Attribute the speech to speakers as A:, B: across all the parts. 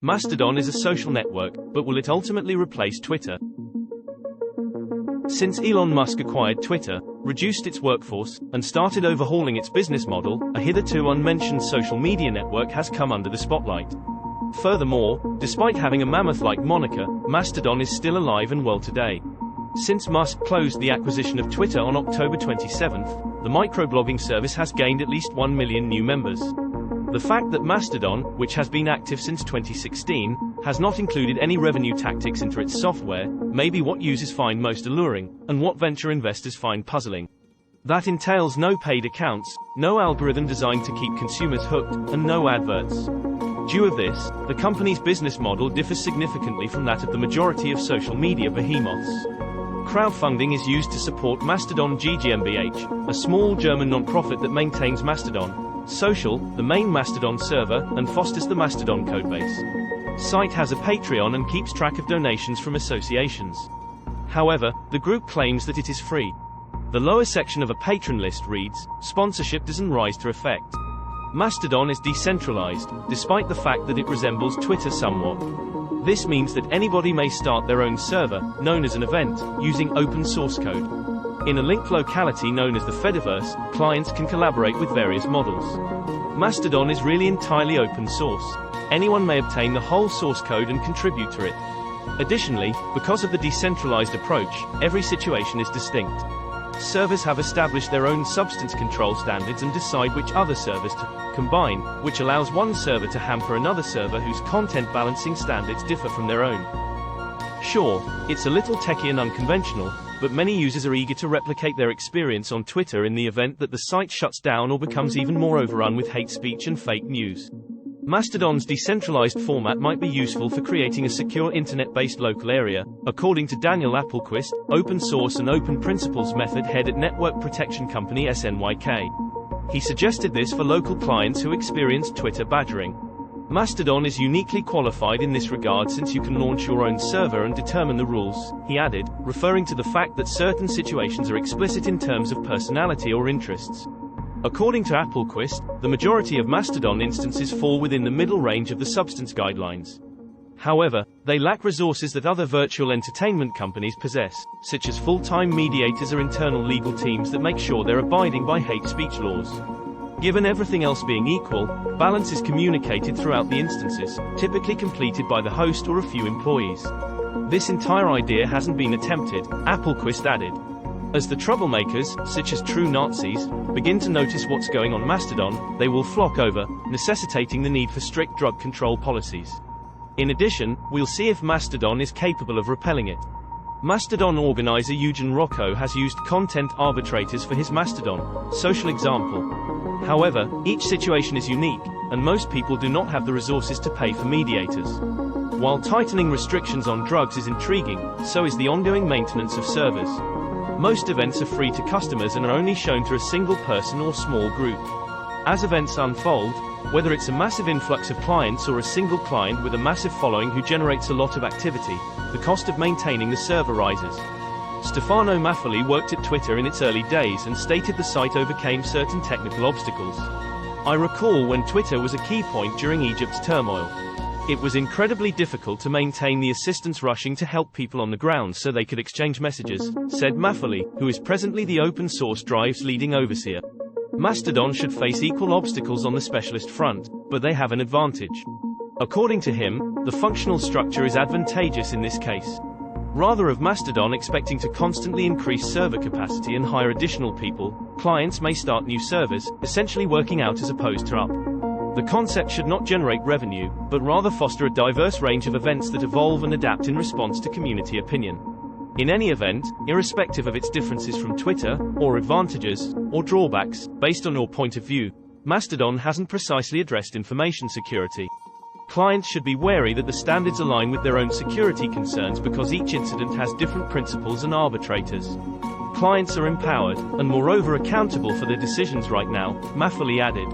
A: Mastodon is a social network, but will it ultimately replace Twitter? Since Elon Musk acquired Twitter, reduced its workforce, and started overhauling its business model, a hitherto unmentioned social media network has come under the spotlight. Furthermore, despite having a mammoth-like moniker, Mastodon is still alive and well today. Since Musk closed the acquisition of Twitter on October 27th, the microblogging service has gained at least 1 million new members. The fact that Mastodon, which has been active since 2016, has not included any revenue tactics into its software, may be what users find most alluring, and what venture investors find puzzling. That entails no paid accounts, no algorithm designed to keep consumers hooked, and no adverts. Due to this, the company's business model differs significantly from that of the majority of social media behemoths. Crowdfunding is used to support Mastodon GmbH, a small German non-profit that maintains Mastodon Social, the main Mastodon server, and fosters the Mastodon codebase. Site has a Patreon and keeps track of donations from associations. However, the group claims that it is free. The lower section of a patron list reads, "Sponsorship doesn't rise to effect." Mastodon is decentralized, despite the fact that it resembles Twitter somewhat. This means that anybody may start their own server, known as an event, using open source code. In a linked locality known as the Fediverse, clients can collaborate with various models. Mastodon is really entirely open source. Anyone may obtain the whole source code and contribute to it. Additionally, because of the decentralized approach, every situation is distinct. Servers have established their own substance control standards and decide which other servers to combine, which allows one server to hamper another server whose content balancing standards differ from their own. Sure, it's a little techy and unconventional, but many users are eager to replicate their experience on Twitter in the event that the site shuts down or becomes even more overrun with hate speech and fake news. Mastodon's decentralized format might be useful for creating a secure internet-based local area, according to Daniel H.clicks, open source and open principles method head at network protection company SNYK. He suggested this for local clients who experienced Twitter badgering. Mastodon is uniquely qualified in this regard since you can launch your own server and determine the rules, he added, referring to the fact that certain situations are explicit in terms of personality or interests. According to H.clicks, the majority of Mastodon instances fall within the middle range of the substance guidelines. However, they lack resources that other virtual entertainment companies possess, such as full-time mediators or internal legal teams that make sure they're abiding by hate speech laws. Given everything else being equal, balance is communicated throughout the instances, typically completed by the host or a few employees. This entire idea hasn't been attempted, H.clicks added. As the troublemakers, such as true Nazis, begin to notice what's going on Mastodon, they will flock over, necessitating the need for strict drug control policies. In addition, we'll see if Mastodon is capable of repelling it. Mastodon organizer Eugen Rocco has used content arbitrators for his Mastodon social example. However, each situation is unique, and most people do not have the resources to pay for mediators. While tightening restrictions on drugs is intriguing, so is the ongoing maintenance of servers. Most events are free to customers and are only shown to a single person or small group. As events unfold, whether it's a massive influx of clients or a single client with a massive following who generates a lot of activity, the cost of maintaining the server rises. Stefano Maffoli worked at Twitter in its early days and stated the site overcame certain technical obstacles. I recall when Twitter was a key point during Egypt's turmoil. It was incredibly difficult to maintain the assistance rushing to help people on the ground so they could exchange messages, said Maffoli, who is presently the open source drive's leading overseer. Mastodon should face equal obstacles on the specialist front, but they have an advantage. According to him, the functional structure is advantageous in this case. Rather of Mastodon expecting to constantly increase server capacity and hire additional people, clients may start new servers, essentially working out as opposed to up. The concept should not generate revenue, but rather foster a diverse range of events that evolve and adapt in response to community opinion. In any event, irrespective of its differences from Twitter, or advantages, or drawbacks, based on your point of view, Mastodon hasn't precisely addressed information security. Clients should be wary that the standards align with their own security concerns because each incident has different principles and arbitrators. Clients are empowered, and moreover accountable for their decisions right now, Maffoli added.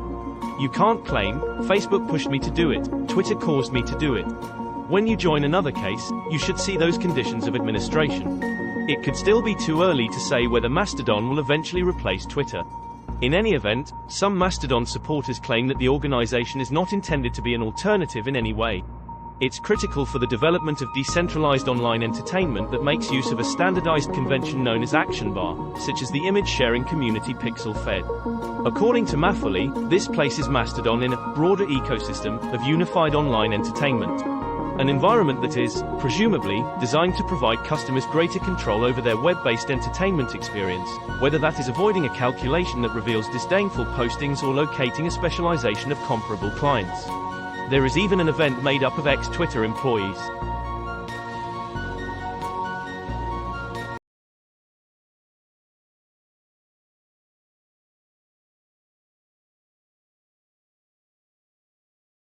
A: You can't claim, Facebook pushed me to do it, Twitter caused me to do it. When you join another case, you should see those conditions of administration. It could still be too early to say whether Mastodon will eventually replace Twitter. In any event, some Mastodon supporters claim that the organization is not intended to be an alternative in any way. It's critical for the development of decentralized online entertainment that makes use of a standardized convention known as Action Bar, such as the image-sharing community Pixel Fed. According to Maffoli, this places Mastodon in a broader ecosystem of unified online entertainment. An environment that is, presumably, designed to provide customers greater control over their web-based entertainment experience, whether that is avoiding a calculation that reveals disdainful postings or locating a specialization of comparable clients. There is even an event made up of ex-Twitter employees.